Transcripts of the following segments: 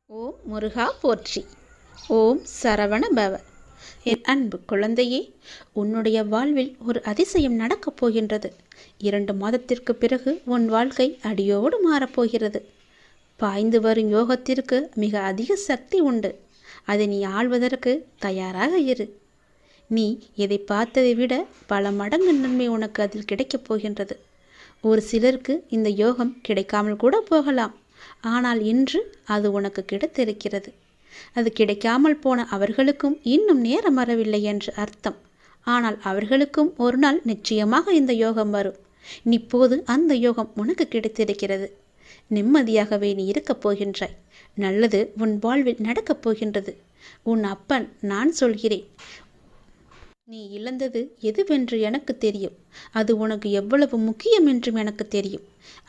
ஓம் முருகா போற்றி. ஓம் சரவண பவ. என் அன்பு குழந்தையே, உன்னுடைய வாழ்வில் ஒரு அதிசயம் நடக்கப் போகின்றது. 2 மாதத்திற்கு பிறகு உன் வாழ்க்கை அடியோடு மாறப்போகிறது. பாய்ந்து வரும் யோகத்திற்கு மிக அதிக சக்தி உண்டு. அதை நீ ஆள்வதற்கு தயாராக இரு. நீ எதை பார்த்ததை விட பல மடங்கு நன்மை உனக்கு அதில் கிடைக்கப் போகின்றது. ஒரு சிலருக்கு இந்த யோகம் கிடைக்காமல் கூட போகலாம். ஆனால் இன்று அது உனக்கு கிடைத்திருக்கிறது. அது கிடைக்காமல் போன அவர்களுக்கும் இன்னும் நேரம் வரவில்லை என்று அர்த்தம். ஆனால் அவர்களுக்கும் ஒரு நாள் நிச்சயமாக இந்த யோகம் வரும். இப்போது அந்த யோகம் உனக்கு கிடைத்திருக்கிறது. நிம்மதியாகவே நீ இருக்கப் போகின்றாய். நல்லது உன் வாழ்வில் நடக்கப் போகின்றது. உன் அப்பன் நான் சொல்கிறேன். நீ இழந்தது எதுவென்று எனக்கு தெரியும். அது உனக்கு எவ்வளவு முக்கியம் என்றும் எனக்கு தெரியும்.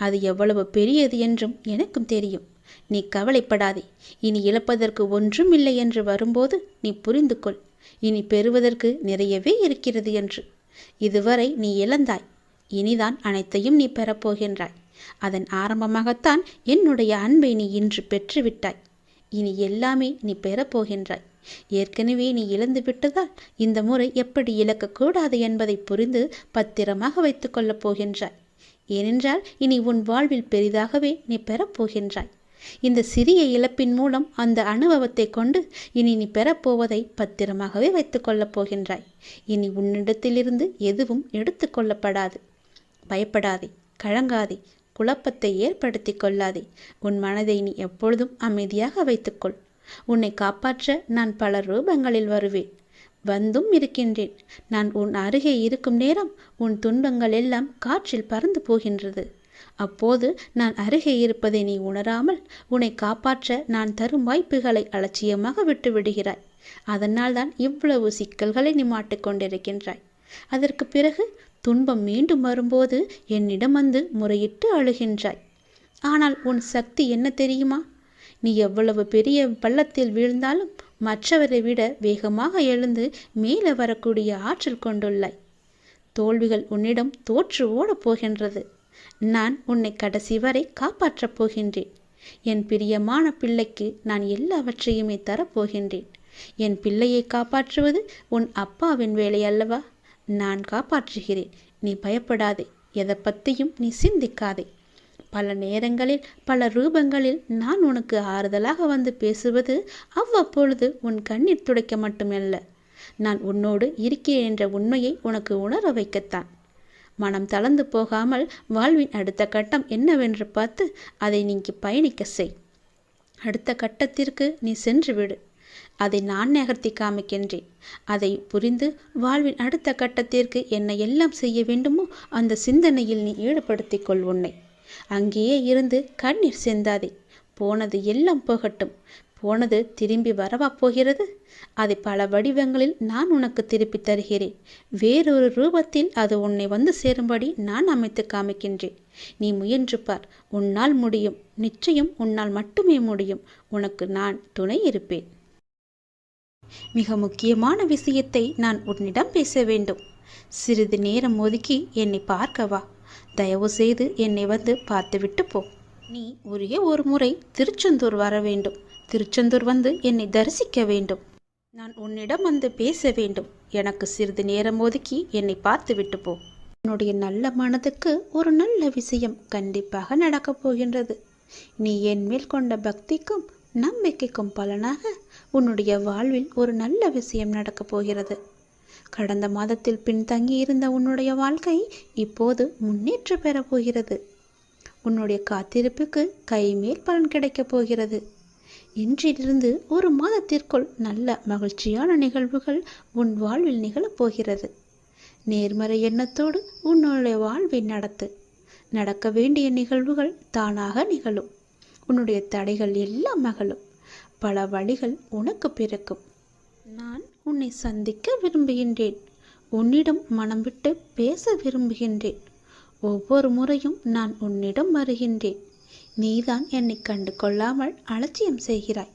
அது எவ்வளவு பெரியது என்றும் எனக்கும் தெரியும். நீ கவலைப்படாதே. இனி இழப்பதற்கு ஒன்றும் இல்லை என்று வரும்போது நீ புரிந்து கொள். இனி பெறுவதற்கு நிறையவே இருக்கிறது என்று. இதுவரை நீ இழந்தாய். இனிதான் அனைத்தையும் நீ பெறப்போகின்றாய். அதன் ஆரம்பமாகத்தான் என்னுடைய அன்பை நீ இன்று பெற்றுவிட்டாய். இனி எல்லாமே நீ பெறப்போகின்றாய். ஏற்கனவே நீ இழந்து விட்டதால் இந்த முறை எப்படி இழக்கக்கூடாது என்பதை புரிந்து பத்திரமாக வைத்து கொள்ளப் போகின்றாய். ஏனென்றால் இனி உன் வாழ்வில் பெரிதாகவே நீ பெறப்போகின்றாய். இந்த சிறிய இழப்பின் மூலம் அந்த அனுபவத்தை கொண்டு இனி நீ பெறப்போவதை பத்திரமாகவே வைத்து கொள்ளப் போகின்றாய். இனி உன்னிடத்திலிருந்து எதுவும் எடுத்து கொள்ளப்படாது. பயப்படாதே, கலங்காதே, குழப்பத்தை ஏற்படுத்தி கொள்ளாதே. உன் மனதை நீ எப்பொழுதும் அமைதியாக வைத்துக்கொள். உன்னை காப்பாற்ற நான் பல ரூபங்களில் வருவேன். வந்தும் இருக்கின்றேன். நான் உன் அருகே இருக்கும் நேரம் உன் துன்பங்கள் எல்லாம் காற்றில் பறந்து போகின்றது. அப்போது நான் அருகே இருப்பதை நீ உணராமல் உன்னை காப்பாற்ற நான் தரும் வாய்ப்புகளை அலட்சியமாக விட்டு விடுகிறாய். அதனால் தான் இவ்வளவு சிக்கல்களை நீ மாட்டிக்கொண்டிருக்கின்றாய். அதற்கு பிறகு துன்பம் மீண்டும் வரும்போது என்னிடம் வந்து முறையிட்டு அழுகின்றாய். ஆனால் உன் சக்தி என்ன தெரியுமா? நீ எவ்வளவு பெரிய பள்ளத்தில் வீழ்ந்தாலும் மற்றவரை விட வேகமாக எழுந்து மேலே வரக்கூடிய ஆற்றல் கொண்டுள்ளாய். தோல்விகள் உன்னிடம் தோற்று ஓடப் போகின்றது. நான் உன்னை கடைசி வரை காப்பாற்றப் போகின்றேன். என் பிரியமான பிள்ளைக்கு நான் எல்லாவற்றையுமே தரப்போகின்றேன். என் பிள்ளையை காப்பாற்றுவது உன் அப்பாவின் வேலை அல்லவா? நான் காப்பாற்றுகிறேன். நீ பயப்படாதே. எதை பற்றியும் நீ சிந்திக்காதே. பல நேரங்களில் பல ரூபங்களில் நான் உனக்கு ஆறுதலாக வந்து பேசுவது அவ்வப்பொழுது உன் கண்ணீர் துடைக்க மட்டுமல்ல, நான் உன்னோடு இருக்கிறேன் என்ற உண்மையை உனக்கு உணர வைக்கத்தான். மனம் தளர்ந்து போகாமல் வாழ்வின் அடுத்த கட்டம் என்னவென்று பார்த்து அதை நீங்கி பயணிக்க செய். அடுத்த கட்டத்திற்கு நீ சென்று விடு. அதை நான் நகர்த்தி காமிக்கின்றேன். அதை புரிந்து வாழ்வின் அடுத்த கட்டத்திற்கு என்ன எல்லாம் செய்ய வேண்டுமோ அந்த சிந்தனையில் நீ ஈடுபடுத்திக் கொள் உன்னை. அங்கேயே இருந்து கண்ணீர் சிந்தாதே. போனது எல்லாம் போகட்டும். போனது திரும்பி வரவா போகிறது? அதை பல வடிவங்களில் நான் உனக்கு திருப்பி தருகிறேன். வேறொரு ரூபத்தில் அது உன்னை வந்து சேரும்படி நான் அமைத்து காமிக்கின்றேன். நீ முயன்று பார். உன்னால் முடியும். நிச்சயம் உன்னால் மட்டுமே முடியும். உனக்கு நான் துணை இருப்பேன். மிக முக்கியமான விஷயத்தை நான் உன்னிடம் பேச வேண்டும். சிறிது நேரம் ஒதுக்கி என்னை பார்க்கவா. தயவு செய்து என்னை வந்து பார்த்துவிட்டு போ. நீ ஒரே ஒரு முறை திருச்செந்தூர் வர வேண்டும். திருச்செந்தூர் வந்து என்னை தரிசிக்க வேண்டும். நான் உன்னிடம் வந்து பேச வேண்டும். எனக்கு சிறிது நேரம் ஒதுக்கி என்னை பார்த்துவிட்டு போ. உன்னுடைய நல்ல மனதுக்கு ஒரு நல்ல விஷயம் கண்டிப்பாக நடக்கப் போகின்றது. நீ என் மேல் கொண்ட பக்திக்கும் நம்பிக்கைக்கும் பலனாக உன்னுடைய வாழ்வில் ஒரு நல்ல விஷயம் நடக்கப் போகிறது. கடந்த மாதத்தில் பின்தங்கி இருந்த உன்னுடைய வாழ்க்கை இப்போது முன்னேற்றம் பெறப் போகிறது. உன்னுடைய காத்திருப்புக்கு கைமேல் பலன் கிடைக்கப் போகிறது. இன்றிலிருந்து ஒரு மாதத்திற்குள் நல்ல மகிழ்ச்சியான நிகழ்வுகள் உன் வாழ்வில் நிகழப்போகிறது. நேர்மறை எண்ணத்தோடு உன்னுடைய வாழ்வை நடத்து. நடக்க வேண்டிய நிகழ்வுகள் தானாக நிகழும். உன்னுடைய தடைகள் எல்லாம் மகளும். பல வழிகள் உனக்கு பிறக்கும். நான் உன்னை சந்திக்க விரும்புகின்றேன். உன்னிடம் மனம் விட்டு பேச விரும்புகின்றேன். ஒவ்வொரு முறையும் நான் உன்னிடம் வருகின்றேன். நீதான் என்னை கண்டு கொள்ளாமல் அலட்சியம் செய்கிறாய்.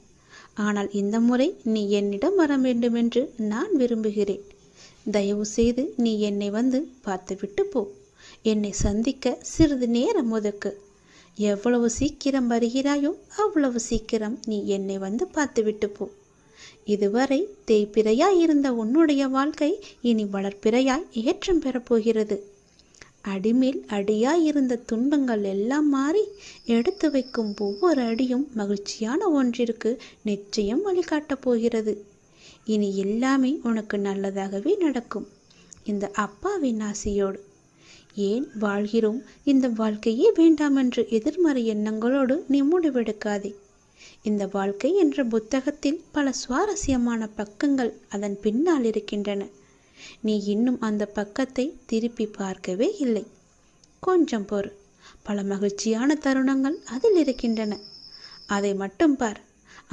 ஆனால் இந்த முறை நீ என்னிடம் வர வேண்டுமென்று நான் விரும்புகிறேன். தயவு செய்து நீ என்னை வந்து பார்த்துவிட்டு போ. என்னை சந்திக்க சிறிது நேரம் ஒதுக்கு. எவ்வளவு சீக்கிரம் வருகிறாயோ அவ்வளவு சீக்கிரம் நீ என்னை வந்து பார்த்துவிட்டு போ. இதுவரை தேய்பிறையாய் இருந்த உன்னுடைய வாழ்க்கை இனி வளர்ப்பிறையாய் ஏற்றம் பெறப்போகிறது. அடிமேல் அடியாய் இருந்த துன்பங்கள் எல்லாம் மாறி எடுத்து வைக்கும் ஒவ்வொரு அடியும் மகிழ்ச்சியான ஒன்றிற்கு நிச்சயம் வழிகாட்டப் போகிறது. இனி எல்லாமே உனக்கு நல்லதாகவே நடக்கும், இந்த அப்பாவின் ஆசையோடு. ஏன் வாழ்கிறோம், இந்த வாழ்க்கையே வேண்டாம் என்று எதிர்மறை எண்ணங்களோடு நீ முடிவெடுக்காதே. இந்த வாழ்க்கை என்ற புத்தகத்தில் பல சுவாரஸ்யமான பக்கங்கள் அதன் பின்னால் இருக்கின்றன. நீ இன்னும் அந்த பக்கத்தை திருப்பி பார்க்கவே இல்லை. கொஞ்சம் பொறு, பல மகிழ்ச்சியான தருணங்கள் அதில் இருக்கின்றன. அதை மட்டும் பார்.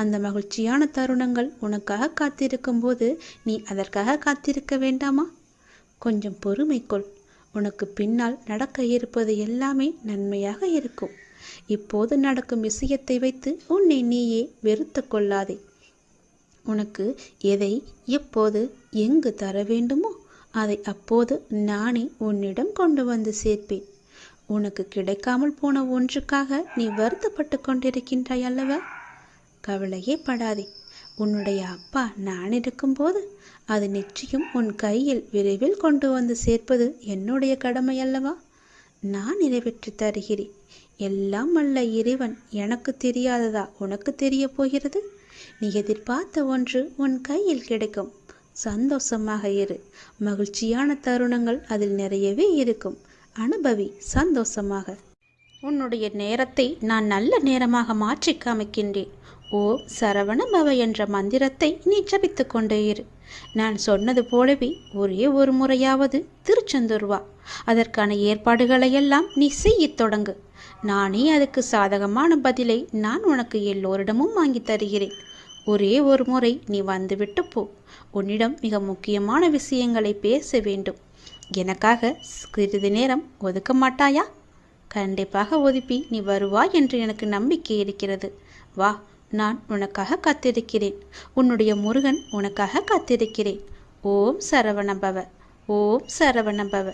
அந்த மகிழ்ச்சியான தருணங்கள் உனக்காக காத்திருக்கும் போது நீ அதற்காக காத்திருக்க வேண்டாமா? கொஞ்சம் பொறுமை கொள். உனக்கு பின்னால் நடக்க இருப்பது எல்லாமே நன்மையாக இருக்கும். இப்போது நடக்கும் விஷயத்தை வைத்து உன்னை நீயே வெறுத்து கொள்ளாதே. உனக்கு எதை எப்போது எங்கு தர வேண்டுமோ அதை அப்போது நானே உன்னிடம் கொண்டு வந்து சேர்ப்பேன். உனக்கு கிடைக்காமல் போன ஒன்றுக்காக நீ வருத்தப்பட்டு கொண்டிருக்கின்றாய் அல்லவா? கவலையே படாதே. உன்னுடைய அப்பா நான் இருக்கும்போது அது நிச்சயம் உன் கையில் விரைவில் கொண்டு வந்து சேர்ப்பது என்னுடைய கடமை அல்லவா? நான் நிறைவேற்றி தருகிறேன். எல்லாம் அல்ல இறைவன் எனக்கு தெரியாததா உனக்கு தெரிய போகிறது? நீ எதிர்பார்த்த ஒன்று உன் கையில் கிடைக்கும். சந்தோஷமாக இரு. மகிழ்ச்சியான தருணங்கள் அதில் நிறையவே இருக்கும். அனுபவி சந்தோஷமாக. உன்னுடைய நேரத்தை நான் நல்ல நேரமாக மாற்றி காமிக்கின்றேன். ஓ சரவண பவ என்ற மந்திரத்தை நீ ஜபித்து கொண்டே இரு. நான் சொன்னது போலவே ஒரே ஒரு முறையாவது திருச்செந்தூர் வா. அதற்கான ஏற்பாடுகளையெல்லாம் நீ செய்யத் தொடங்கு. நானே அதுக்கு சாதகமான பதிலை நான் உனக்கு எல்லோரிடமும் வாங்கி தருகிறேன். ஒரே ஒரு முறை நீ வந்துவிட்டு போ. உன்னிடம் மிக முக்கியமான விஷயங்களை பேச வேண்டும். எனக்காக சிறிது நேரம் ஒதுக்க மாட்டாயா? கண்டிப்பாக ஒதுப்பி நீ வருவாய் என்று எனக்கு நம்பிக்கை இருக்கிறது. வா, நான் உனக்காக காத்திருக்கிறேன். உன்னுடைய முருகன் உனக்காக காத்திருக்கிறேன். ஓம் சரவணபவ, ஓம் சரவணபவ,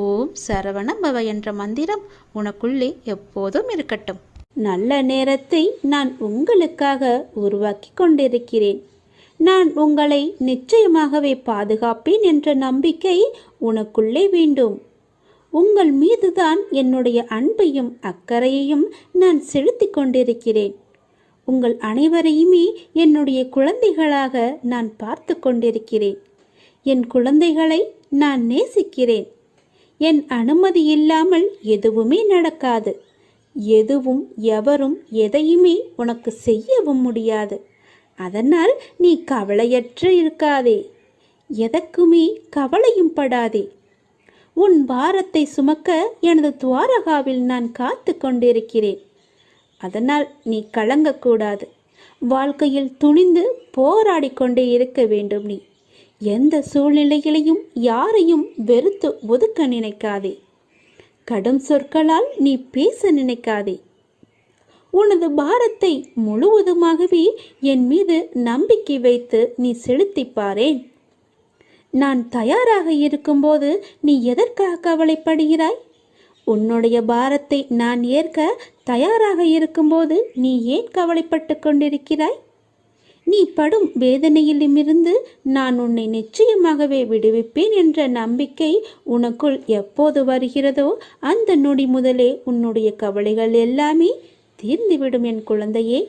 ஓம் சரவணபவ என்ற மந்திரம் உனக்குள்ளே எப்போதும் இருக்கட்டும். நல்ல நேரத்தை நான் உங்களுக்காக உருவாக்கி கொண்டிருக்கிறேன். நான் உங்களை நிச்சயமாகவே பாதுகாப்பேன் என்ற நம்பிக்கை உனக்குள்ளே வேண்டும். உங்கள் மீதுதான் என்னுடைய அன்பையும் அக்கறையையும் நான் செலுத்தி கொண்டிருக்கிறேன். உங்கள் அனைவரையுமே என்னுடைய குழந்தைகளாக நான் பார்த்து கொண்டிருக்கிறேன். என் குழந்தைகளை நான் நேசிக்கிறேன். என் அனுமதி இல்லாமல் எதுவுமே நடக்காது. எதுவும் எவரும் எதையுமே உனக்கு செய்யவும் முடியாது. அதனால் நீ கவலையற்று இருக்காதே. எதற்குமே கவலையும் படாதே. உன் பாரத்தை சுமக்க எனது துவாரகாவில் நான் காத்து கொண்டிருக்கிறேன். அதனால் நீ கலங்கக்கூடாது. வாழ்க்கையில் துணிந்து போராடி கொண்டே இருக்க வேண்டும். நீ எந்த சூழ்நிலைகளையும் யாரையும் வெறுத்து ஒதுக்க நினைக்காதே. கடும் சொற்களால் நீ பேச நினைக்காதே. உனது பாரத்தை முழுவதுமாகவே என் மீது நம்பிக்கை வைத்து நீ செலுத்திப்பாரேன். நான் தயாராக இருக்கும்போது நீ எதற்காக கவலைப்படுகிறாய்? உன்னுடைய பாரத்தை நான் ஏற்க தயாராக இருக்கும்போது நீ ஏன் கவலைப்பட்டு கொண்டிருக்கிறாய்? நீ படும் வேதனையிலுமிருந்து நான் உன்னை நிச்சயமாகவே விடுவிப்பேன் என்ற நம்பிக்கை உனக்குள் எப்போது வருகிறதோ அந்த நொடி முதலே உன்னுடைய கவலைகள் எல்லாமே தீர்ந்துவிடும் என் குழந்தையே.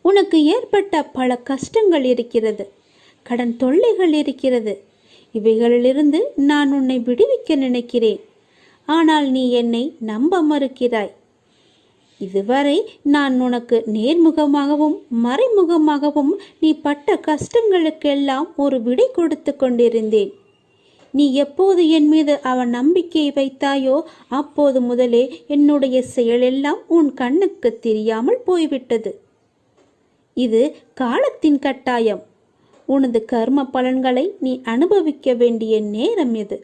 உனக்கு ஏற்பட்ட பல கஷ்டங்கள் இருக்கிறது, கடன் தொல்லைகள் இருக்கிறது. இவைகளிலிருந்து நான் உன்னை விடுவிக்க நினைக்கிறேன். ஆனால் நீ என்னை நம்ப மறுக்கிறாய். இதுவரை நான் உனக்கு நேர்முகமாகவும் மறைமுகமாகவும் நீ பட்ட கஷ்டங்களுக்கெல்லாம் ஒரு விடை கொடுத்து கொண்டிருந்தேன். நீ எப்போது என் மீது அவன் நம்பிக்கையை வைத்தாயோ அப்போது முதலே என்னுடைய செயலெல்லாம் உன் கண்ணுக்கு தெரியாமல் போய்விட்டது. இது காலத்தின் கட்டாயம். உனது கர்ம பலன்களை நீ அனுபவிக்க வேண்டிய நேரம் இது.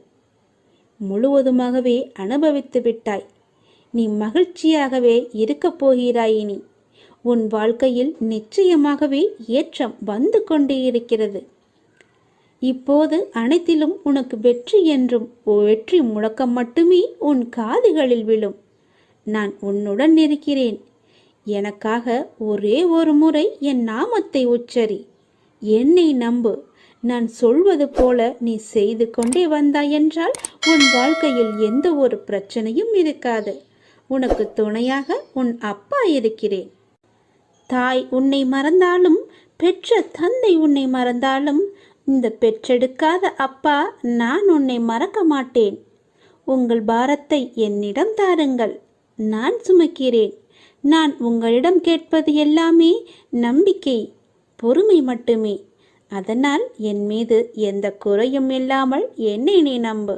முழுவதுமாகவே அனுபவித்து விட்டாய். நீ மகிழ்ச்சியாகவே இருக்கப் போகிறாய். இனி உன் வாழ்க்கையில் நிச்சயமாகவே ஏற்றம் வந்து கொண்டே இருக்கிறது. இப்போது அனைத்திலும் உனக்கு வெற்றி என்றும் வெற்றி முழக்கம் மட்டுமே உன் காதுகளில் விழும். நான் உன்னுடன் இருக்கிறேன். எனக்காக ஒரே ஒரு முறை என் நாமத்தை உச்சரி. என்னை நம்பு. நான் சொல்வது போல நீ செய்து கொண்டே வந்தாய் என்றால் உன் வாழ்க்கையில் எந்த ஒரு பிரச்சனையும் இருக்காது. உனக்கு துணையாக உன் அப்பா இருக்கிறேன். தாய் உன்னை மறந்தாலும், பெற்ற தந்தை உன்னை மறந்தாலும், இந்த பெற்றெடுக்காத அப்பா நான் உன்னை மறக்க மாட்டேன். உங்கள் பாரத்தை என்னிடம் தாருங்கள், நான் சுமக்கிறேன். நான் உங்களிடம் கேட்பது எல்லாமே நம்பிக்கை, பொறுமை மட்டுமே. அதனால் என் மீது எந்த குறையும் இல்லாமல் என்னை நீ நம்பு.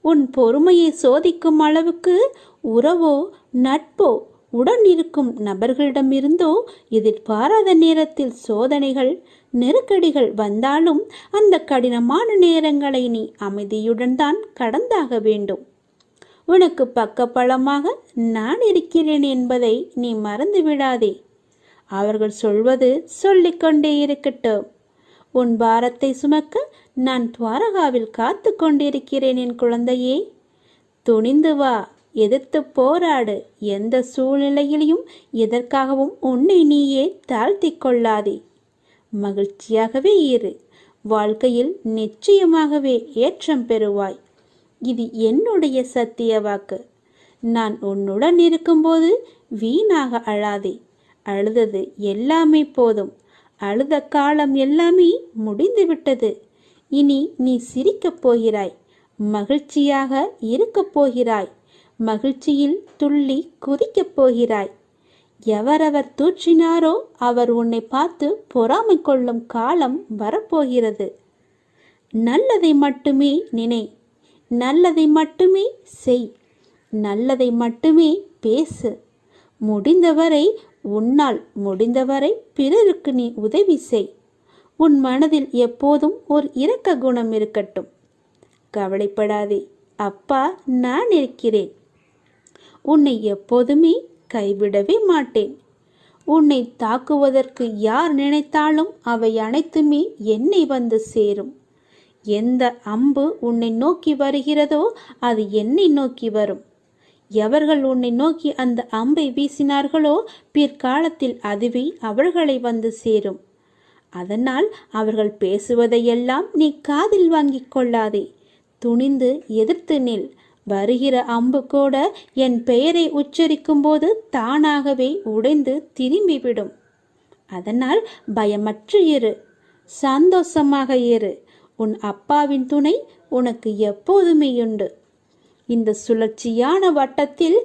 உன் பொறுமையை சோதிக்கும் அளவுக்கு உறவோ நட்போ உடன் இருக்கும் நபர்களிடமிருந்தோ எதிர்பாராத நேரத்தில் சோதனைகள் நெருக்கடிகள் வந்தாலும் அந்த கடினமான நேரங்களை நீ அமைதியுடன் தான் கடந்தாக வேண்டும். உனக்கு பக்கபலமாக நான் இருக்கிறேன் என்பதை நீ மறந்து விடாதே. அவர்கள் சொல்வது சொல்லிக்கொண்டே இருக்கட்டும். உன் பாரத்தை சுமக்க நான் துவாரகாவில் காத்து கொண்டிருக்கிறேன் என் குழந்தையே. துணிந்து வா, எதிர்த்து போராடு. எந்த சூழ்நிலையிலையும் எதற்காகவும் உன்னை நீயே தாழ்த்தி கொள்ளாதே. மகிழ்ச்சியாகவே இரு. வாழ்க்கையில் நிச்சயமாகவே ஏற்றம் பெறுவாய். இது என்னுடைய சத்திய வாக்கு. நான் உன்னுடன் இருக்கும்போது வீணாக அழாதே. அழுதது எல்லாமே போதும். அழுத காலம் எல்லாமே முடிந்துவிட்டது. இனி நீ சிரிக்கப் போகிறாய். மகிழ்ச்சியாக இருக்கப் போகிறாய். மகிழ்ச்சியில் துள்ளி குதிக்கப் போகிறாய். எவரவர் தூற்றினாரோ அவர் உன்னை பார்த்து பொறாமை கொள்ளும் காலம் வரப்போகிறது. நல்லதை மட்டுமே நினை. நல்லதை மட்டுமே செய். நல்லதை மட்டுமே பேசு. முடிந்தவரை உன்னால் முடிந்தவரை பிறருக்கு நீ உதவி செய். உன் மனதில் எப்போதும் ஒரு இரக்க குணம் இருக்கட்டும். கவலைப்படாதே, அப்பா நான் இருக்கிறேன். உன்னை எப்போதுமே கைவிடவே மாட்டேன். உன்னை தாக்குவதற்கு யார் நினைத்தாலும் அவை அனைத்துமே என்னை வந்து சேரும். எந்த அம்பு உன்னை நோக்கி வருகிறதோ அது என்னை நோக்கி வரும். எவர்கள் உன்னை நோக்கி அந்த அம்பை வீசினார்களோ பிற்காலத்தில் அதுவே அவர்களை வந்து சேரும். அதனால் அவர்கள் பேசுவதையெல்லாம் நீ காதில் வாங்கிக் கொள்ளாதே. துணிந்து எதிர்த்து நில். வருகிற அம்பு கூட என் பெயரை உச்சரிக்கும் போது தானாகவே உடைந்து திரும்பிவிடும். அதனால் பயமற்று இரு. சந்தோஷமாக இரு. உன் அப்பாவின் துணை உனக்கு எப்போதுமே உண்டு. இந்த சுழற்சியான வட்டத்தில்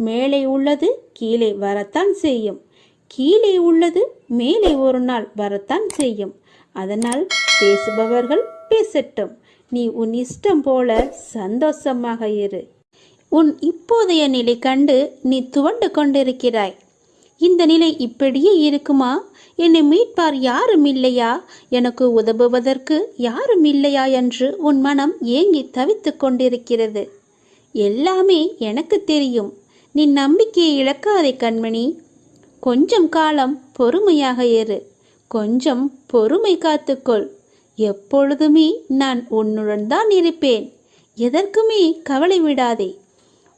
மேலே உள்ளது கீழே வரத்தான் செய்யும். கீழே உள்ளது மேலே ஒரு நாள் வரத்தான் செய்யும். அதனால் பேசுபவர்கள் பேசட்டும். நீ உன் இஷ்டம் போல சந்தோஷமாக இரு. உன் இப்போதைய நிலை கண்டு நீ துவண்டு கொண்டிருக்கிறாய். இந்த நிலை இப்படியே இருக்குமா? என்னை மீட்பார் யாரும் இல்லையா? எனக்கு உதவுவதற்கு யாரும் இல்லையா என்று உன் மனம் ஏங்கி தவித்து கொண்டிருக்கிறது. எல்லாமே எனக்கு தெரியும். நீ நம்பிக்கையை இழக்காதே கண்மணி. கொஞ்சம் காலம் பொறுமையாக இரு. கொஞ்சம் பொறுமை காத்துக்கொள். எப்பொழுதுமே நான் உன்னுடன் தான் இருப்பேன். எதற்குமே கவலை விடாதே.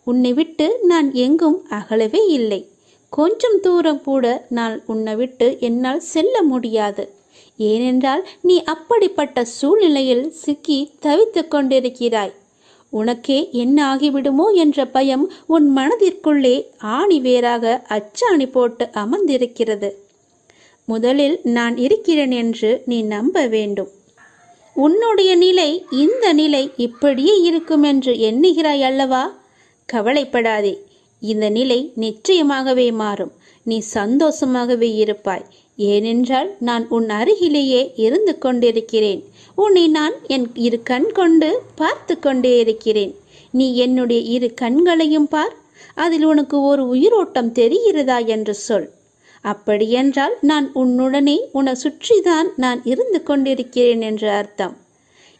உன்னை விட்டு நான் எங்கும் அகலவே இல்லை. கொஞ்சம் தூரம் கூட நான் உன்னை விட்டு என்னால் செல்ல முடியாது. ஏனென்றால் நீ அப்படிப்பட்ட சூழ்நிலையில் சிக்கி தவித்து கொண்டிருக்கிறாய். உனக்கே என்ன ஆகிவிடுமோ என்ற பயம் உன் மனதிற்குள்ளே ஆணி வேறாக அச்சாணி போட்டு அமர்ந்திருக்கிறது. முதலில் நான் இருக்கிறேன் என்று நீ நம்ப வேண்டும். உன்னுடைய நிலை இந்த நிலை இப்படியே இருக்கும் என்று எண்ணுகிறாய் அல்லவா? கவலைப்படாதே. இந்த நிலை நிச்சயமாகவே மாறும். நீ சந்தோஷமாகவே இருப்பாய். ஏனென்றால் நான் உன் அருகிலேயே இருந்து கொண்டிருக்கிறேன். உன்னை நான் என் இரு கண் கொண்டு பார்த்து கொண்டே இருக்கிறேன். நீ என்னுடைய இரு கண்களையும் பார். அதில் உனக்கு ஒரு உயிரோட்டம் தெரிகிறதா என்று சொல். அப்படியென்றால் நான் உன்னுடனே உன்னை சுற்றிதான் நான் இருந்து கொண்டிருக்கிறேன் என்று அர்த்தம்.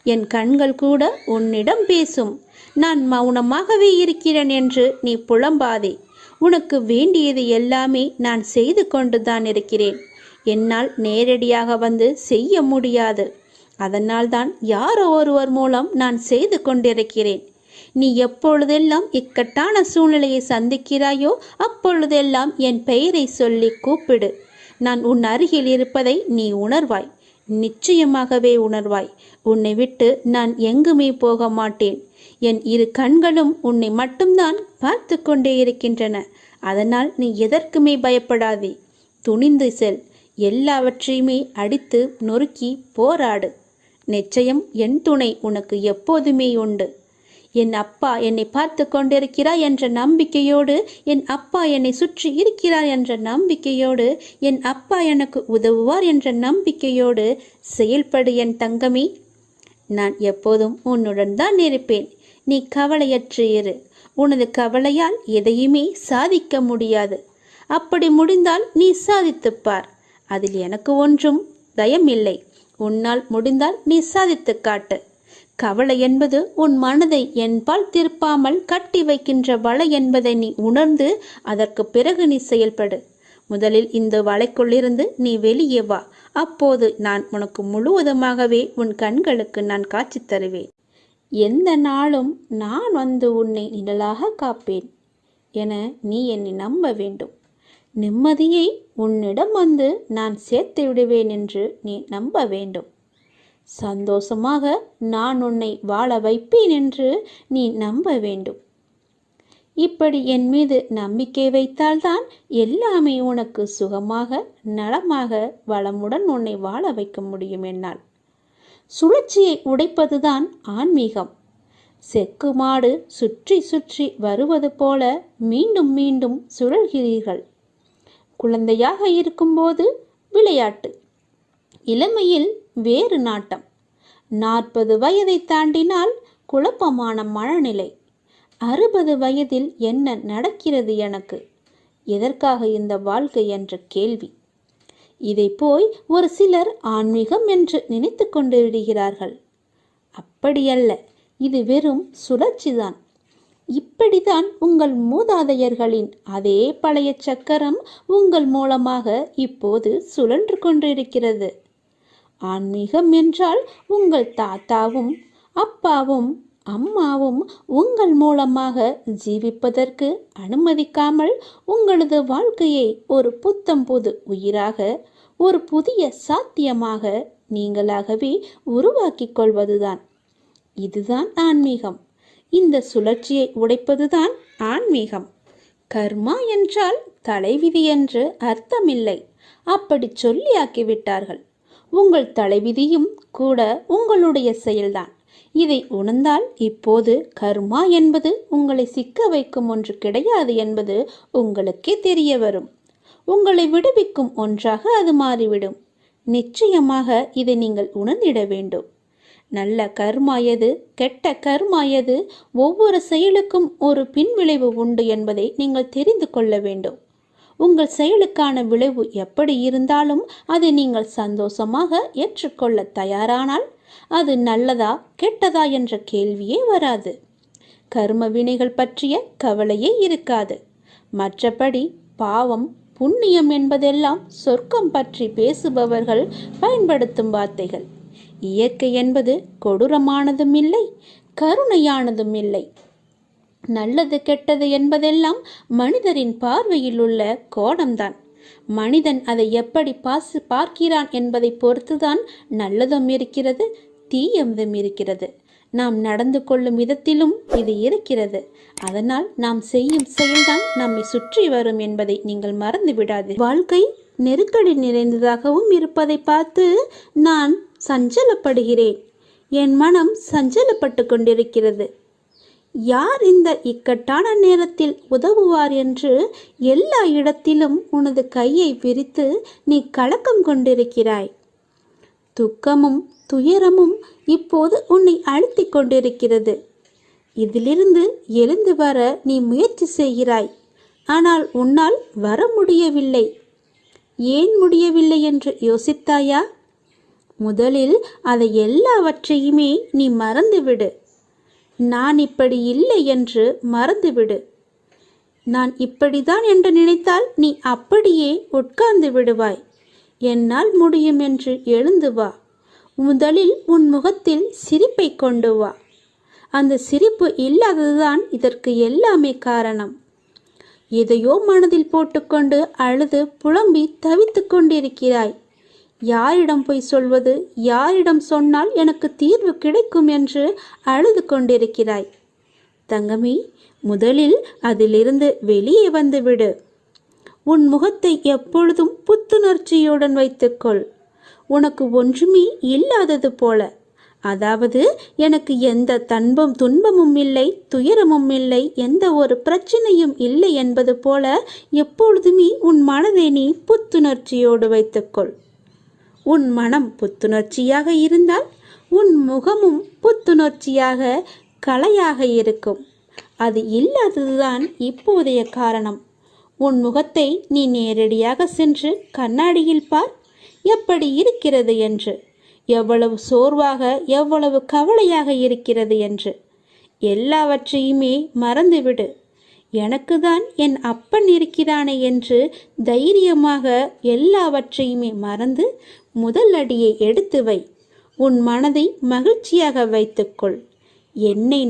என் கண்கள் கூட உன்னிடம் பேசும். நான் மௌனமாகவே இருக்கிறேன் என்று நீ புலம்பாதே. உனக்கு வேண்டியது எல்லாமே நான் செய்து கொண்டுதான் இருக்கிறேன். என்னால் நேரடியாக வந்து செய்ய முடியாது. அதனால்தான் யாரோ ஒருவர் மூலம் நான் செய்து கொண்டிருக்கிறேன். நீ எப்பொழுதெல்லாம் இக்கட்டான சூழ்நிலையை சந்திக்கிறாயோ அப்பொழுதெல்லாம் என் பெயரை சொல்லி கூப்பிடு. நான் உன் அருகில் இருப்பதை நீ உணர்வாய். நிச்சயமாகவே உணர்வாய். உன்னை விட்டு நான் எங்குமே போக மாட்டேன். என் இரு கண்களும் உன்னை மட்டும்தான் பார்த்து கொண்டே இருக்கின்றன. அதனால் நீ எதற்குமே பயப்படாதே. துணிந்து செல். எல்லாவற்றையுமே அடித்து நொறுக்கி போராடு. நிச்சயம் என் துணை உனக்கு எப்போதுமே உண்டு. என் அப்பா என்னை பார்த்து கொண்டிருக்கிறார் என்ற நம்பிக்கையோடு, என் அப்பா என்னை சுற்றி இருக்கிறார் என்ற நம்பிக்கையோடு, என் அப்பா எனக்கு உதவுவார் என்ற நம்பிக்கையோடு செயல்படு என் தங்கமே. நான் எப்போதும் உன்னுடன் தான் இருப்பேன். நீ கவலையற்று இரு. உனது கவலையால் எதையுமே சாதிக்க முடியாது. அப்படி முடிந்தால் நீ சாதித்துப்பார். அதில் எனக்கு ஒன்றும் பயமில்லை. உன்னால் முடிந்தால் நீ சாதித்து காட்டு. கவலை என்பது உன் மனதை என்பால் திருப்பாமல் கட்டி வைக்கின்ற வலை என்பதை நீ உணர்ந்து அதற்கு பிறகு நீ செயல்படு. முதலில் இந்த வலைக்குள்ளிருந்து நீ வெளியே வா. அப்போது நான் உனக்கு முழுவதுமாகவே உன் கண்களுக்கு நான் காட்சி தருவேன். எந்த நாளும் நான் வந்து உன்னை நிழலாக காப்பேன் என நீ என்னை நம்ப வேண்டும். நிம்மதியை உன்னிடம் வந்து நான் சேர்த்து விடுவேன் என்று நீ நம்ப வேண்டும். சந்தோஷமாக நான் உன்னை வாழ வைப்பேன் என்று நீ நம்ப வேண்டும். இப்படி என் மீது நம்பிக்கை வைத்தால்தான் எல்லாமே உனக்கு சுகமாக, நலமாக, வளமுடன் உன்னை வாழ வைக்க முடியும் என்னால். சுழற்சியை உடைப்பதுதான் ஆன்மீகம். செக்கு மாடு சுற்றி சுற்றி வருவது போல மீண்டும் மீண்டும் சுழல்கிறீர்கள். குழந்தையாக இருக்கும்போது விளையாட்டு, இளமையில் வேறு நாட்டம், 40 வயதை தாண்டினால் குழப்பமான மனநிலை, 60 வயதில் என்ன நடக்கிறது எனக்கு, எதற்காக இந்த வாழ்க்கை என்ற கேள்வி. இதை போய் ஒரு சிலர் ஆன்மீகம் என்று நினைத்து கொண்டு விடுகிறார்கள். அப்படியல்ல, இது வெறும் சுழற்சிதான். இப்படித்தான் உங்கள் மூதாதையர்களின் அதே பழைய சக்கரம் உங்கள் மூலமாக இப்போது சுழன்று கொண்டிருக்கிறது. ஆன்மீகம் என்றால் உங்கள் தாத்தாவும் அப்பாவும் அம்மாவும் உங்கள் மூலமாக ஜீவிப்பதற்கு அனுமதிக்காமல் உங்களது வாழ்க்கையை ஒரு புத்தம் புது உயிராக, ஒரு புதிய சாத்தியமாக நீங்களாகவே உருவாக்கிக் கொள்வதுதான். இதுதான் ஆன்மீகம். இந்த சுழற்சியை உடைப்பதுதான் ஆன்மீகம். கர்மா என்றால் தலைவிதி என்று அர்த்தமில்லை. அப்படி சொல்லியாக்கிவிட்டார்கள். உங்கள் தலைவிதியும் கூட உங்களுடைய செயல்தான். இதை உணர்ந்தால் இப்போது கர்மா என்பது உங்களை சிக்க வைக்கும் ஒன்று கிடையாது என்பது உங்களுக்கே தெரிய வரும். உங்களை விடுவிக்கும் ஒன்றாக அது மாறிவிடும். நிச்சயமாக இதை நீங்கள் உணர்ந்திட வேண்டும். நல்ல கர்மா எது, கெட்ட கர்மா எது, ஒவ்வொரு செயலுக்கும் ஒரு பின்விளைவு உண்டு என்பதை நீங்கள் தெரிந்து கொள்ள வேண்டும். உங்கள் செயலுக்கான விளைவு எப்படி இருந்தாலும் அதை நீங்கள் சந்தோஷமாக ஏற்றுக்கொள்ள தயாரானால் அது நல்லதா கெட்டதா என்ற கேள்வியே வராது. கர்ம வினைகள் பற்றிய கவலையே இருக்காது. மற்றபடி பாவம் புண்ணியம் என்பதெல்லாம் சொர்க்கம் பற்றி பேசுபவர்கள் பயன்படுத்தும் வார்த்தைகள். இயற்கை என்பது கொடூரமானதும் இல்லை, கருணையானதும் இல்லை. நல்லது கெட்டது என்பதெல்லாம் மனிதரின் பார்வையில் உள்ள கோணம்தான். மனிதன் அதை எப்படி பார்க்கிறான் என்பதை பொறுத்துதான் நல்லதும் இருக்கிறது, தீயதும் இருக்கிறது. நாம் நடந்து கொள்ளும் விதத்திலும் இது இருக்கிறது. அதனால் நாம் செய்யும் செயல்தான் நம்மை சுற்றி வரும் என்பதை நீங்கள் மறந்து விடாது. வாழ்க்கை நெருக்கடி நிறைந்ததாகவும் இருப்பதை பார்த்து நான் சஞ்சலப்படுகிறேன். என் மனம் சஞ்சலப்பட்டு கொண்டிருக்கிறது. யார் இந்த இக்கட்டான நேரத்தில் உதவுவார் என்று எல்லா இடத்திலும் உனது கையை விரித்து நீ கலக்கம் கொண்டிருக்கிறாய். துக்கமும் துயரமும் இப்போது உன்னை அழுத்தி கொண்டிருக்கிறது. இதிலிருந்து எழுந்து வர நீ முயற்சி செய்கிறாய். ஆனால் உன்னால் வர முடியவில்லை. ஏன் முடியவில்லை என்று யோசித்தாயா? முதலில் அதை எல்லாவற்றையுமே நீ மறந்துவிடு. நான் இப்படி இல்லை என்று மறந்துவிடு. நான் இப்படிதான் என்று நினைத்தால் நீ அப்படியே உட்கார்ந்து விடுவாய். என்னால் முடியும் என்று எழுந்து வா. முதலில் உன் முகத்தில் சிரிப்பை கொண்டு வா. அந்த சிரிப்பு இல்லாததுதான் இதற்கு எல்லாமே காரணம். எதையோ மனதில் போட்டுக்கொண்டு அழுது புலம்பி தவித்து கொண்டிருக்கிறாய். யாரிடம் போய் சொல்வது, யாரிடம் சொன்னால் எனக்கு தீர்வு கிடைக்கும் என்று அழுது கொண்டிருக்கிறாய். தங்கமி, முதலில் அதிலிருந்து வெளியே வந்துவிடு. உன் முகத்தை எப்பொழுதும் புத்துணர்ச்சியுடன் வைத்துக்கொள். உனக்கு ஒன்றுமே இல்லாதது போல, அதாவது எனக்கு எந்த துன்பமும் இல்லை, துயரமும் இல்லை, எந்த ஒரு பிரச்சனையும் இல்லை என்பது போல எப்பொழுதுமே உன் மனதை நீ புத்துணர்ச்சியோடு வைத்துக்கொள். உன் மனம் புத்துணர்ச்சியாக இருந்தால் உன் முகமும் புத்துணர்ச்சியாக கலையாக இருக்கும். அது இல்லாததுதான் இப்போதைய காரணம். உன் முகத்தை நீ நேரடியாக சென்று கண்ணாடியில் பார், எப்படி இருக்கிறது என்று, எவ்வளவு சோர்வாக எவ்வளவு கவலையாக இருக்கிறது என்று. எல்லாவற்றையுமே மறந்துவிடு. எனக்கு தான் என் அப்பன் இருக்கிறானே என்று தைரியமாக எல்லாவற்றையுமே மறந்து முதல் அடியை எடுத்து வை. உன் மனதை மகிழ்ச்சியாக வைத்துக்கொள். என்னை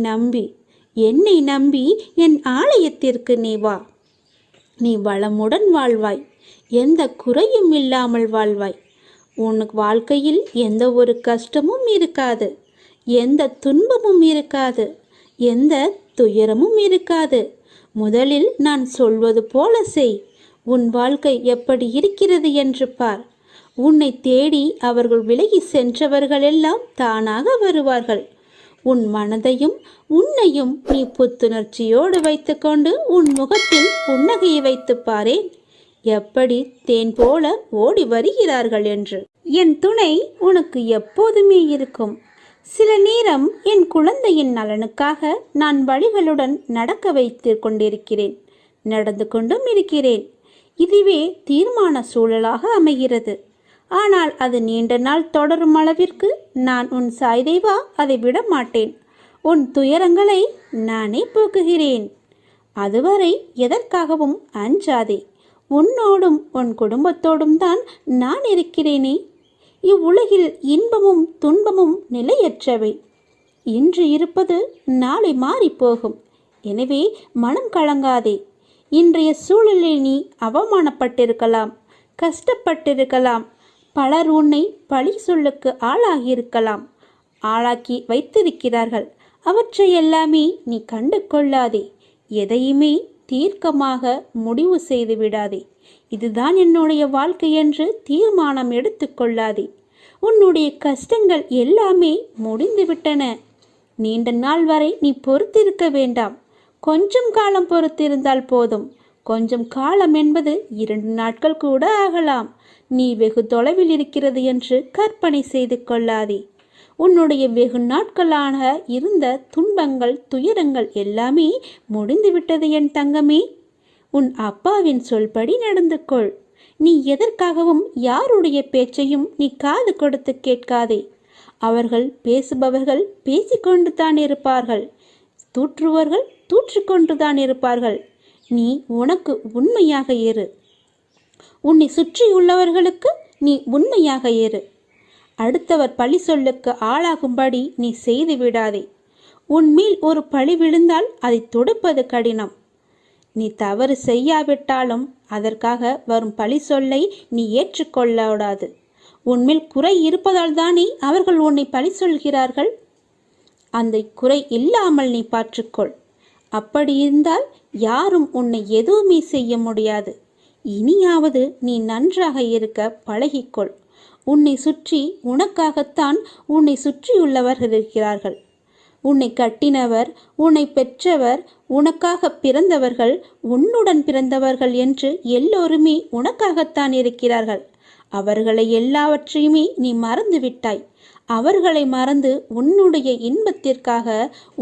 நம்பி என் ஆலயத்திற்கு நீ வா. நீ வளமுடன் வாழ்வாய், எந்த குறையும் இல்லாமல் வாழ்வாய். உனக்கு வாழ்க்கையில் எந்த ஒரு கஷ்டமும் இருக்காது, எந்த துன்பமும் இருக்காது, எந்த துயரமும் இருக்காது. முதலில் நான் சொல்வது போல செய். உன் வாழ்க்கை எப்படி இருக்கிறது என்று பார். உன்னை தேடி அவர்கள் விலகி சென்றவர்களெல்லாம் தானாக வருவார்கள். உன் மனதையும் உன்னையும் நீ புத்துணர்ச்சியோடு வைத்துக்கொண்டு உன் முகத்தில் புன்னகையை வைத்து பாரேன், எப்படி தேன் போல ஓடி வருகிறார்கள் என்று. என் துணை உனக்கு எப்போதுமே இருக்கும். சில நேரம் என் குழந்தையின் நலனுக்காக நான் வழிகளுடன் நடக்க வைத்து கொண்டிருக்கிறேன், நடந்து கொண்டும் இருக்கிறேன். இதுவே தீர்மான சூழலாக அமைகிறது. ஆனால் அது நீண்ட நாள் தொடரும் அளவிற்கு நான் உன் சாய்தேவா அதை விட மாட்டேன். உன் துயரங்களை நானே போக்குகிறேன். அதுவரை எதற்காகவும் அஞ்சாதே. உன்னோடும் உன் குடும்பத்தோடும் தான் நான் இருக்கிறேனே. இவ்வுலகில் இன்பமும் துன்பமும் நிலையற்றவை. இன்று இருப்பது நாளை மாறிப்போகும். எனவே மனம் கலங்காதே. இன்றைய சூழலில் நீ அவமானப்பட்டிருக்கலாம், கஷ்டப்பட்டிருக்கலாம். பலர் உன்னை பழி சொல்லுக்கு ஆளாக்கி வைத்திருக்கிறார்கள். அவற்றையெல்லாமே நீ கண்டு கொள்ளாதே. எதையுமே தீர்க்கமாக முடிவு செய்து விடாதே. இதுதான் என்னுடைய வாழ்க்கை என்று தீர்மானம் எடுத்து கொள்ளாதே. உன்னுடைய கஷ்டங்கள் எல்லாமே முடிந்துவிட்டன. நீண்ட நாள் வரை நீ பொறுத்திருக்க வேண்டாம். கொஞ்சம் காலம் பொறுத்திருந்தால் போதும். கொஞ்சம் காலம் என்பது 2 நாட்கள் கூட ஆகலாம். நீ வெகு தொலைவில் இருக்கிறது என்று கற்பனை செய்து கொள்ளாதே. உன்னுடைய வெகு நாட்களாக இருந்த துன்பங்கள், துயரங்கள் எல்லாமே முடிந்துவிட்டது என் தங்கமே. உன் அப்பாவின் சொல்படி நடந்து கொள். நீ எதற்காகவும் யாருடைய பேச்சையும் நீ காது கொடுத்து கேட்காதே. அவர்கள் பேசுபவர்கள் பேசிக்கொண்டு தான் இருப்பார்கள், தூற்றுவர்கள் தூற்றிக்கொண்டு தான் இருப்பார்கள். நீ உனக்கு உண்மையாக இரு. உன்னை சுற்றியுள்ளவர்களுக்கு நீ உண்மையாக இரு. அடுத்தவர் பழி சொல்லுக்கு ஆளாகும்படி நீ செய்து விடாதே. உன்மேல் ஒரு பழி விழுந்தால் அதை துடைப்பது கடினம். நீ தவறு செய்யாவிட்டாலும் அதற்காக வரும் பழி சொல்லை நீ ஏற்றுக்கொள்ளக்கூடாது. உன்மேல் குறை இருப்பதால் தானே அவர்கள் உன்னை பழி சொல்கிறார்கள். அந்த குறை இல்லாமல் நீ பார்த்துக்கொள். அப்படி இருந்தால் யாரும் உன்னை எதுவுமே செய்ய முடியாது. இனியாவது நீ நன்றாக இருக்க பழகிக்கொள். உன்னை சுற்றி உனக்காகத்தான் உன்னை சுற்றியுள்ளவர்கள் இருக்கிறார்கள். உன்னை கட்டினவர், உன்னை பெற்றவர், உனக்காக பிறந்தவர்கள், உன்னுடன் பிறந்தவர்கள் என்று எல்லோருமே உனக்காகத்தான் இருக்கிறார்கள். அவர்களை எல்லாவற்றையுமே நீ மறந்து விட்டாய். அவர்களை மறந்து உன்னுடைய இன்பத்திற்காக,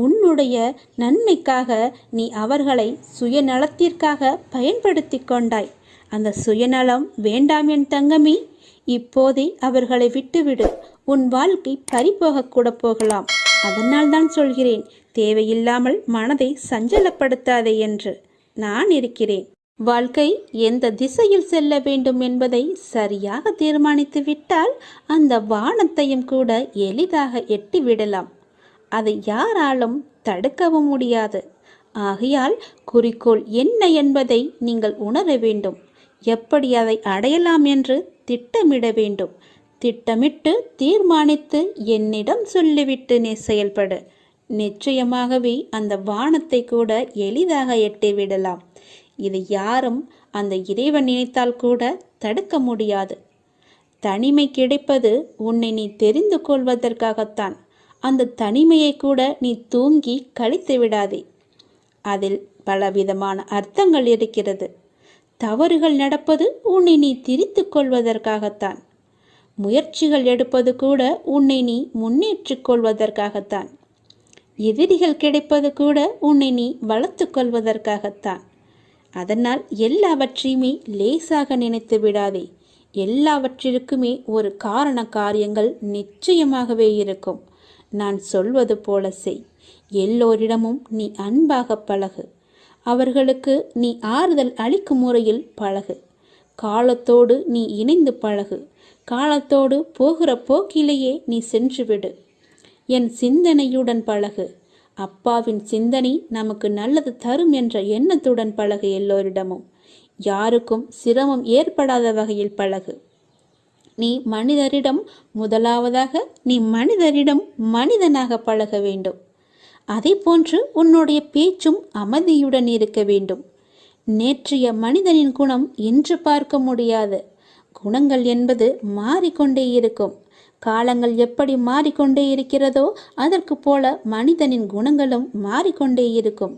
உன்னுடைய நன்மைக்காக நீ அவர்களை சுயநலத்திற்காக பயன்படுத்தி கொண்டாய். அந்த சுயநலம் வேண்டாம் என் தங்கமே. இப்போதே அவர்களை விட்டுவிடு. உன் வாழ்க்கை பறிபோகக்கூட போகலாம். அதனால் தான் சொல்கிறேன், தேவையில்லாமல் மனதை சஞ்சலப்படுத்தாதே என்று. நான் இருக்கிறேன். வாழ்க்கை எந்த திசையில் செல்ல வேண்டும் என்பதை சரியாக தீர்மானித்து விட்டால் அந்த வானத்தையும் கூட எளிதாக எட்டிவிடலாம். அதை யாராலும் தடுக்கவும் முடியாது. ஆகையால் குறிக்கோள் என்ன என்பதை நீங்கள் உணர வேண்டும். எப்படி அதை அடையலாம் என்று திட்டமிட வேண்டும். திட்டமிட்டு தீர்மானித்து என்னிடம் சொல்லிவிட்டு நீ செயல்படு. நிச்சயமாகவே அந்த வானத்தை கூட எளிதாக எட்டிவிடலாம். இதை யாரும் அந்த இறைவன் நினைத்தால் கூட தடுக்க முடியாது. தனிமை கிடைப்பது உன்னை நீ தெரிந்து கொள்வதற்காகத்தான். அந்த தனிமையை கூட நீ தூங்கி கழித்து விடாதே. அதில் பலவிதமான அர்த்தங்கள் இருக்கிறது. தவறுகள் நடப்பது உன்னை நீ திரித்து கொள்வதற்காகத்தான். முயற்சிகள் எடுப்பது கூட உன்னை நீ முன்னேற்றிக் கொள்வதற்காகத்தான். எதிரிகள் கிடைப்பது கூட உன்னை நீ வளர்த்து கொள்வதற்காகத்தான். அதனால் எல்லாவற்றையுமே லேசாக நினைத்து விடாதே. எல்லாவற்றிற்குமே ஒரு காரண காரியங்கள் நிச்சயமாகவே இருக்கும். நான் சொல்வது போல செய். எல்லோரிடமும் நீ அன்பாக பழகு. அவர்களுக்கு நீ ஆறுதல் அளிக்கும் முறையில் பழகு. காலத்தோடு நீ இணைந்து பழகு. காலத்தோடு போகிற போக்கிலேயே நீ சென்றுவிடு. என் சிந்தனையுடன் பழகு. அப்பாவின் சிந்தனை நமக்கு நல்லது தரும் என்ற எண்ணத்துடன் பழகு. எல்லோரிடமும் யாருக்கும் சிரமம் ஏற்படாத வகையில் பழகு. நீ மனிதரிடம் முதலாவதாக நீ மனிதரிடம் மனிதனாக பழக வேண்டும். அதே போன்று உன்னுடைய பேச்சும் அமைதியுடன் இருக்க வேண்டும். நேற்றைய மனிதனின் குணம் இன்று பார்க்க முடியாது. குணங்கள் என்பது மாறிக்கொண்டே இருக்கும். காலங்கள் எப்படி மாறிக்கொண்டே இருக்கிறதோ அதற்கு போல மனிதனின் குணங்களும் மாறிக்கொண்டே இருக்கும்.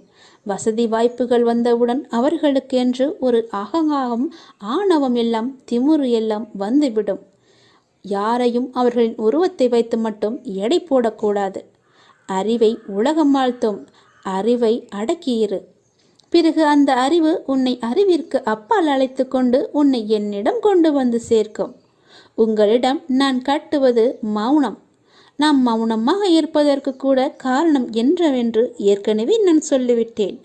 வசதி வாய்ப்புகள் வந்தவுடன் அவர்களுக்கு என்று ஒரு அகங்காரம், ஆணவம் எல்லாம், திமிரு எல்லாம் வந்துவிடும். யாரையும் அவர்களின் உருவத்தை வைத்து மட்டும் எடை போடக்கூடாது. அறிவை உலகம் வாழ்த்தும். அறிவை அடக்கியிரு. பிறகு அந்த அறிவு உன்னை அறிவிற்கு அப்பால் அழைத்து கொண்டு உன்னை என்னிடம் கொண்டு வந்து சேர்க்கும். உங்களிடம் நான் காட்டுவது மௌனம். நாம் மௌனமாக இருப்பதற்கு கூட காரணம் என்னவென்று ஏற்கனவே நான் சொல்லிவிட்டேன்.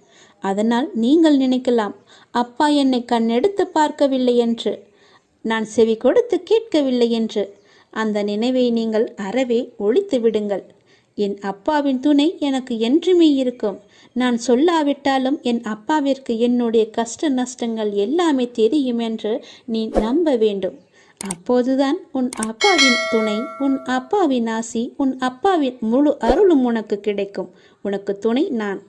அதனால் நீங்கள் நினைக்கலாம், அப்பா என்னை கண்ணெடுத்து பார்க்கவில்லை என்று, நான் செவி கொடுத்து கேட்கவில்லை என்று. அந்த நினைவை நீங்கள் அறவே ஒழித்து விடுங்கள். என் அப்பாவின் துணை எனக்கு என்றுமே இருக்கும். நான் சொல்லாவிட்டாலும் என் அப்பாவிற்கு என்னுடைய கஷ்ட நஷ்டங்கள் எல்லாமே தெரியும் என்று நீ நம்ப வேண்டும். அப்போதுதான் உன் அப்பாவின் துணை, உன் அப்பாவின் ஆசி, உன் அப்பாவின் முழு அருளும் உனக்கு கிடைக்கும். உனக்கு துணை நான்.